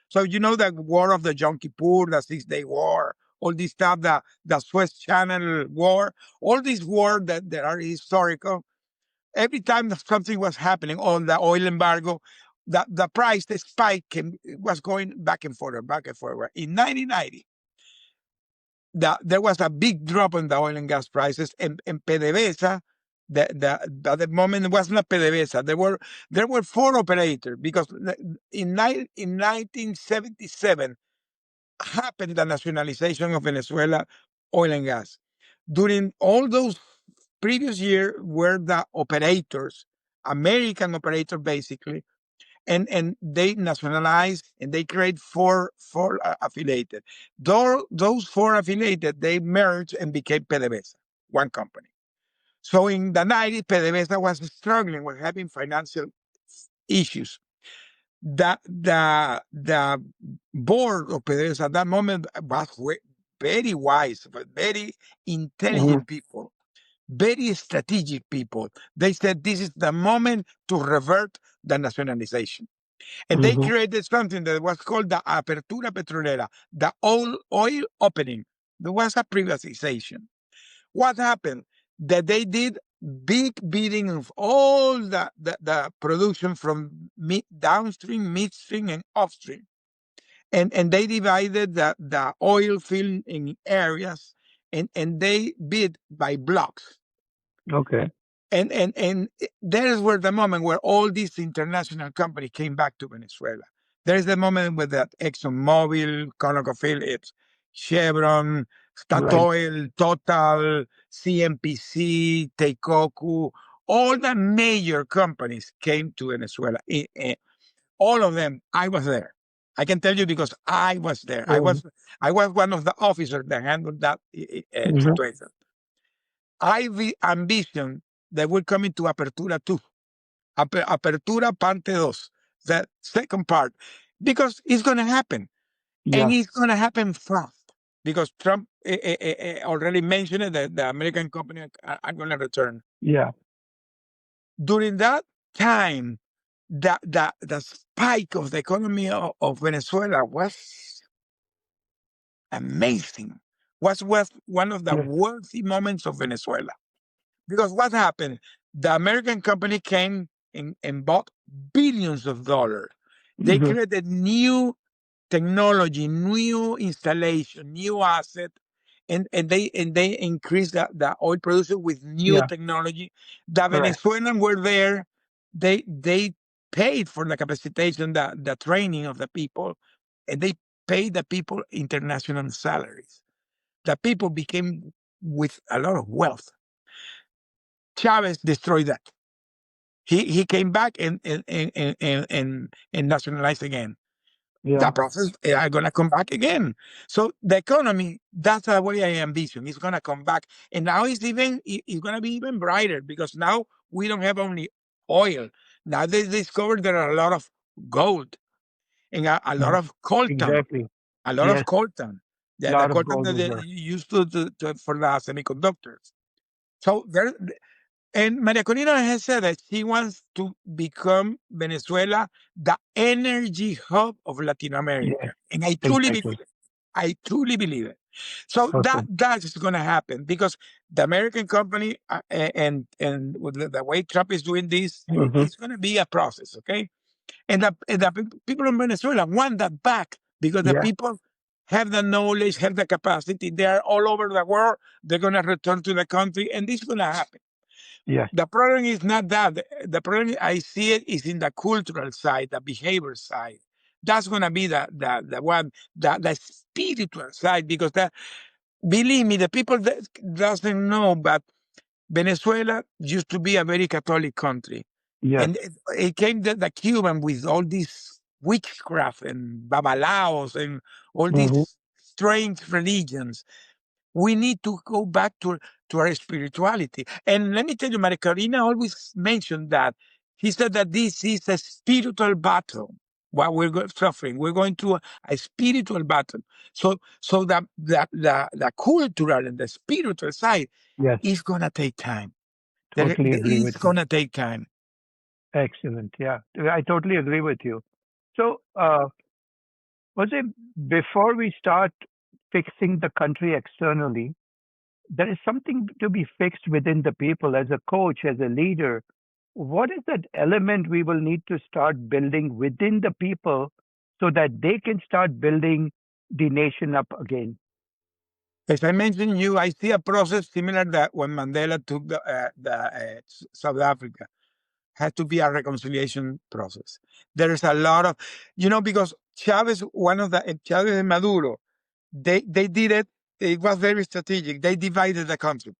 Speaker 2: So you know the war of the Yom Kippur, the 6-Day War, all this stuff, the Suez Channel War, all these wars that are historical. Every time that something was happening on the oil embargo, the price, the spike was going back and forth, back and forth. In 1990, there was a big drop in the oil and gas prices, and PDVSA, at the moment it was not PDVSA. There were 4 operators because in 1977 happened the nationalization of Venezuela oil and gas. During all those previous years were the operators, American operator basically, and they nationalized and they create four affiliated. Those 4 affiliated, they merged and became PDVSA, one company. So in the 90s, PDVSA was struggling with having financial issues. The board of PDVSA at that moment was very wise, but very intelligent people, very strategic people. They said this is the moment to revert the nationalization. And they created something that was called the Apertura Petrolera, the oil opening. There was a privatization. What happened? That they did big bidding of all the production from downstream, midstream, and upstream. And they divided the oil field in areas, and they bid by blocks.
Speaker 1: Okay.
Speaker 2: And there's where the moment where all these international companies came back to Venezuela. There's the moment with that ExxonMobil, ConocoPhillips, Chevron, Statoil, Total, CNPC, Teikoku, all the major companies came to Venezuela. All of them, I was there. I can tell you because I was there. I was one of the officers that handled that situation. I envision that we're coming to Apertura 2, Apertura Parte 2, the second part, because it's going to happen.
Speaker 1: Yeah.
Speaker 2: And it's going to happen fast because Trump already mentioned it, that the American company are going to return.
Speaker 1: Yeah.
Speaker 2: During that time, the spike of the economy of Venezuela was amazing. Was one of the worthy moments of Venezuela. Because what happened? The American company came and bought billions of dollars. They created new technology, new installation, new asset, and they increased the oil production with new technology. The Venezuelans were there. They paid for the capacitation, the training of the people, and they paid the people international salaries. The people became with a lot of wealth. Chavez destroyed that. He came back and nationalized again.
Speaker 1: Yeah.
Speaker 2: That process are gonna come back again. So the economy, that's the way I envision. It's gonna come back, and now it's gonna be even brighter because now we don't have only oil. Now they discovered there are a lot of gold and a lot of coltan.
Speaker 1: Exactly.
Speaker 2: A lot of coltan. The
Speaker 1: Lot of
Speaker 2: coltan
Speaker 1: gold
Speaker 2: that
Speaker 1: is
Speaker 2: they
Speaker 1: there.
Speaker 2: used for the semiconductors. So there. And Maria Corina has said that she wants to become Venezuela the energy hub of Latin America. And I truly believe it. I truly believe it. So that is going to happen because the American company and with the way Trump is doing this, it's going to be a process, okay? And the people in Venezuela want that back because the people have the knowledge, have the capacity. They are all over the world. They're going to return to the country, and this is going to happen.
Speaker 1: Yeah.
Speaker 2: The problem is not that. The problem I see it is in the cultural side, the behavior side. That's going to be the one, the spiritual side, because believe me, the people that doesn't know, but Venezuela used to be a very Catholic country.
Speaker 1: Yes.
Speaker 2: And it came the Cuban with all this witchcraft and babalaos and all these strange religions. We need to go back to our spirituality. And let me tell you, Maria Corina always mentioned that. He said that this is a spiritual battle. What we're suffering, we're going through a spiritual battle. So the cultural and the spiritual side
Speaker 1: Yes,
Speaker 2: is gonna take time.
Speaker 1: totally agree with
Speaker 2: It's
Speaker 1: you.
Speaker 2: gonna take time.
Speaker 1: Excellent. Yeah, I totally agree with you. So, Jose, before we start fixing the country externally, there is something to be fixed within the people as a coach, as a leader. What is that element we will need to start building within the people so that they can start building the nation up again?
Speaker 2: As I mentioned you, I see a process similar that when Mandela took South Africa. Had to be a reconciliation process. There is a lot of, because Chavez, Chavez and Maduro, they did it. It was very strategic. They divided the country.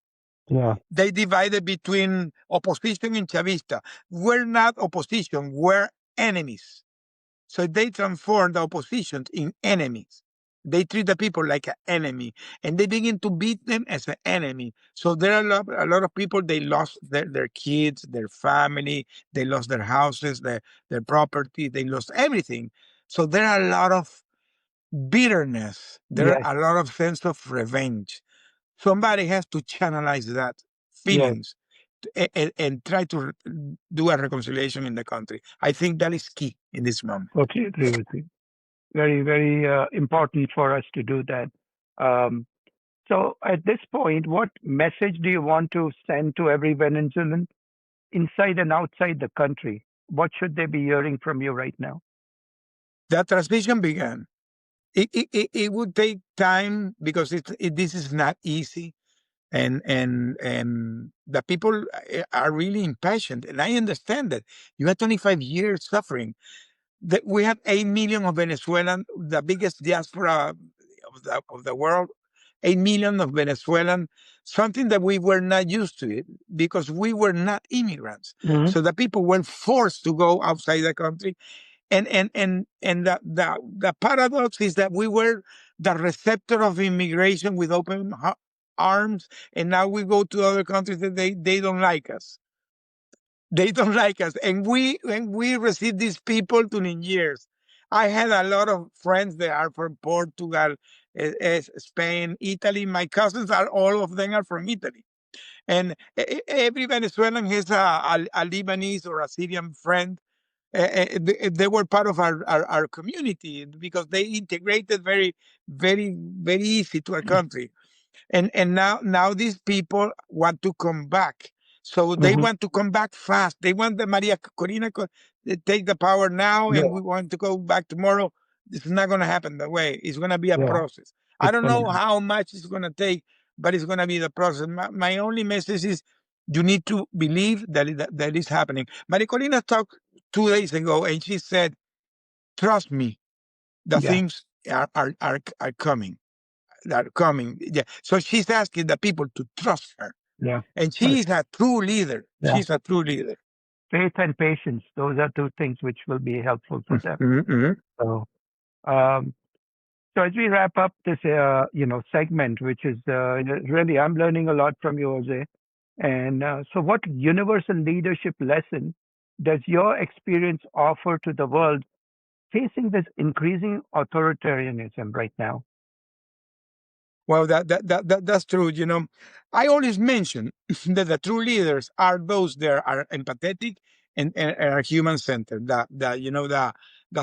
Speaker 1: Yeah.
Speaker 2: They divided between opposition and Chavista. We're not opposition. We're enemies. So they transform the opposition in enemies. They treat the people like an enemy, and they begin to beat them as an enemy. So there are a lot of people, they lost their kids, their family, they lost their houses, their property, they lost everything. So there are a lot of bitterness. There
Speaker 1: Yes.
Speaker 2: are a lot of sense of revenge. Somebody has to channelize that
Speaker 1: Yes.
Speaker 2: feelings and try to do a reconciliation in the country. I think that is key in this moment.
Speaker 1: Totally agree with you. Very, very important for us to do that. Um, so, at this point, what message do you want to send to every Venezuelan inside and outside the country? What should they be hearing from you right now?
Speaker 2: That transition began. It would take time because this is not easy, and the people are really impatient, and I understand that. You had 25 years suffering. That we have 8 million of Venezuelan, the biggest diaspora of the world. 8 million of Venezuelan, something that we were not used to it because we were not immigrants.
Speaker 1: Mm-hmm.
Speaker 2: So the people were forced to go outside the country, and the paradox is that we were the receptor of immigration with open arms, and now we go to other countries that they don't like us. They don't like us, and we receive these people to years. I had a lot of friends that are from Portugal, Spain, Italy. My cousins are all of them are from Italy, and every Venezuelan has a Lebanese or a Syrian friend. They were part of our community because they integrated very, very, very easy to our country. And now these people want to come back. So they
Speaker 1: Mm-hmm.
Speaker 2: want to come back fast. They want the Maria Corina to take the power now,
Speaker 1: Yeah.
Speaker 2: and we want to go back tomorrow. It's not going to happen that way. It's going to be a
Speaker 1: Yeah.
Speaker 2: process. I
Speaker 1: It's
Speaker 2: don't
Speaker 1: gonna
Speaker 2: know how much it's going to take, but it's going to be the process. My only message is you need to believe that is happening. Maria Corina talked 2 days ago, and she said, "Trust me, the
Speaker 1: Yeah.
Speaker 2: things are coming. They're coming." Yeah. So she's asking the people to trust her.
Speaker 1: Yeah.
Speaker 2: And she is a true leader.
Speaker 1: Yeah.
Speaker 2: She's a true leader.
Speaker 1: Faith and patience. Those are two things which will be helpful for them.
Speaker 2: Mm-hmm.
Speaker 1: So, um, so as we wrap up this, segment, which is really, I'm learning a lot from you, Jose. And so, what universal leadership lesson does your experience offer to the world facing this increasing authoritarianism right now?
Speaker 2: Well, that's true. I always mention that the true leaders are those that are empathetic and are human centered. The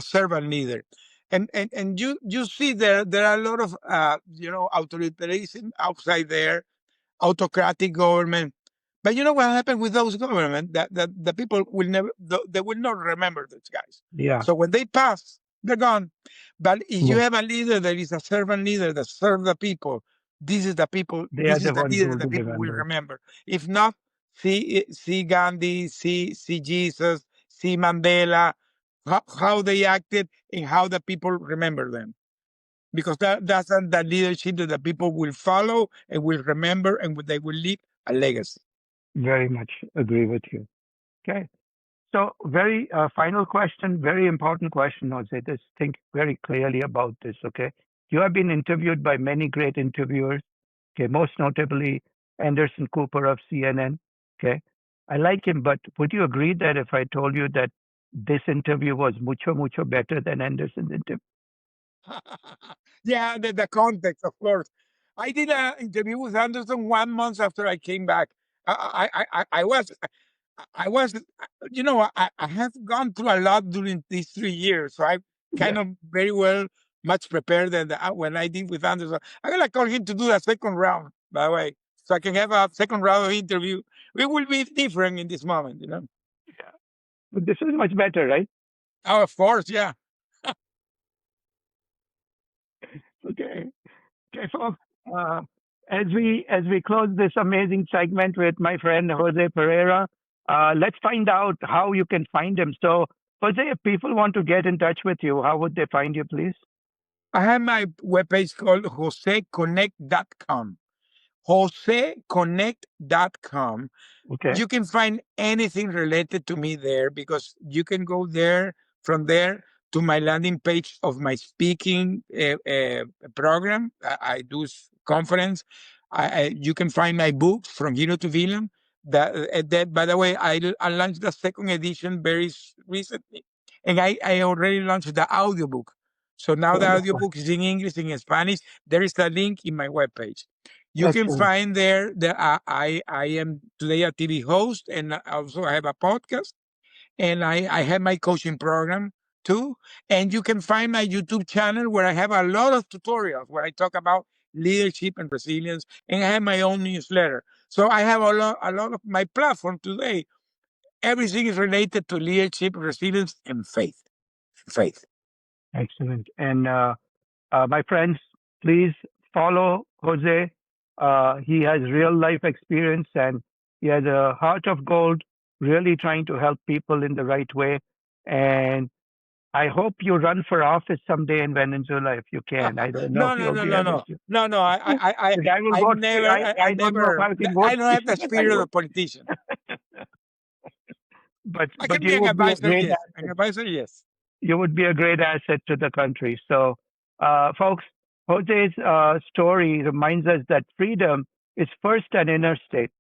Speaker 2: servant leader, and you see there are a lot of authoritarianism outside there, autocratic government. But you know what happened with those government? That the people will never, they will not remember those guys.
Speaker 1: Yeah.
Speaker 2: So when they pass, they're gone. But if you
Speaker 1: Yeah.
Speaker 2: have a leader that is a servant leader that serves the people, this is the people.
Speaker 1: They are
Speaker 2: This is
Speaker 1: the
Speaker 2: the
Speaker 1: ones who
Speaker 2: leader
Speaker 1: will
Speaker 2: that
Speaker 1: be
Speaker 2: people will
Speaker 1: remembered.
Speaker 2: remember. If not, see Gandhi, see Jesus, see Mandela, how they acted and how the people remember them. Because that's the leadership that the people will follow and will remember, and they will leave a legacy.
Speaker 1: Very much agree with you. Okay. So, very final question, very important question, Jose. Just think very clearly about this, okay? You have been interviewed by many great interviewers. Okay, most notably Anderson Cooper of CNN. Okay, I like him, but would you agree that if I told you that this interview was mucho better than Anderson's interview?
Speaker 2: Yeah, the context, of course. I did an interview with Anderson 1 month after I came back. I was, I have gone through a lot during these 3 years, so I
Speaker 1: Yeah,
Speaker 2: kind of very well much prepared than when I did with Anderson. I'm gonna call him to do a second round, by the way, so I can have a second round of interview. We will be different in this moment.
Speaker 1: yeah. But this is much better, right?
Speaker 2: Oh, of course, yeah.
Speaker 1: Okay. Okay, folks. Uh, as we close this amazing segment with my friend Jose Pereira, let's find out how you can find him. So, Jose, if people want to get in touch with you, how would they find you, please?
Speaker 2: I have my webpage called joseconnect.com. joseconnect.com.
Speaker 1: Okay.
Speaker 2: You can find anything related to me there because you can go there from there to my landing page of my speaking program. I do conference. You can find my books from hero to villain. That by the way, I launched the second edition very recently, and I already launched the audiobook. So now the
Speaker 1: Wonderful.
Speaker 2: audiobook is in English and in Spanish. There is a link in my webpage. You can
Speaker 1: Excellent.
Speaker 2: find there that I am today a TV host, and also I have a podcast, and I have my coaching program too. And you can find my YouTube channel where I have a lot of tutorials where I talk about leadership and resilience, and I have my own newsletter. So I have a lot of my platform today. Everything is related to leadership, resilience, and faith. Faith.
Speaker 1: Excellent. And my friends, please follow Jose. He has real life experience and he has a heart of gold, really trying to help people in the right way. And I hope you run for office someday in Venezuela if you can. I don't know if
Speaker 2: No, no,
Speaker 1: you'll
Speaker 2: no,
Speaker 1: be
Speaker 2: no,
Speaker 1: able
Speaker 2: no,
Speaker 1: to.
Speaker 2: no, no.
Speaker 1: But I will
Speaker 2: I
Speaker 1: vote for
Speaker 2: never, I
Speaker 1: I don't know if
Speaker 2: never,
Speaker 1: I can vote
Speaker 2: I don't
Speaker 1: for
Speaker 2: have
Speaker 1: you,
Speaker 2: the
Speaker 1: but I
Speaker 2: spirit of a
Speaker 1: would.
Speaker 2: politician. I
Speaker 1: But
Speaker 2: can be
Speaker 1: you
Speaker 2: an
Speaker 1: would be a
Speaker 2: advisor,
Speaker 1: great
Speaker 2: yes. An
Speaker 1: asset.
Speaker 2: advisor, yes.
Speaker 1: You would be a great asset to the country. So, folks, Jose's story reminds us that freedom is first an inner state.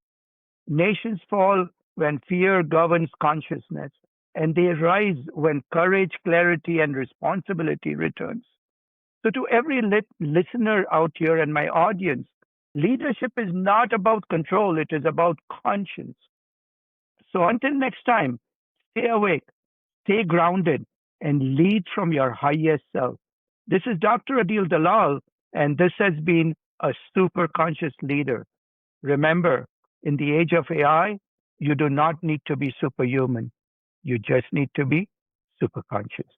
Speaker 1: Nations fall when fear governs consciousness, and they rise when courage, clarity, and responsibility returns. So, to every listener out here and my audience, leadership is not about control, it is about conscience. So, until next time, stay awake, stay grounded, and lead from your highest self. This is Dr. Adil Dalal, and this has been a super conscious leader. Remember, in the age of AI, you do not need to be superhuman. You just need to be super conscious.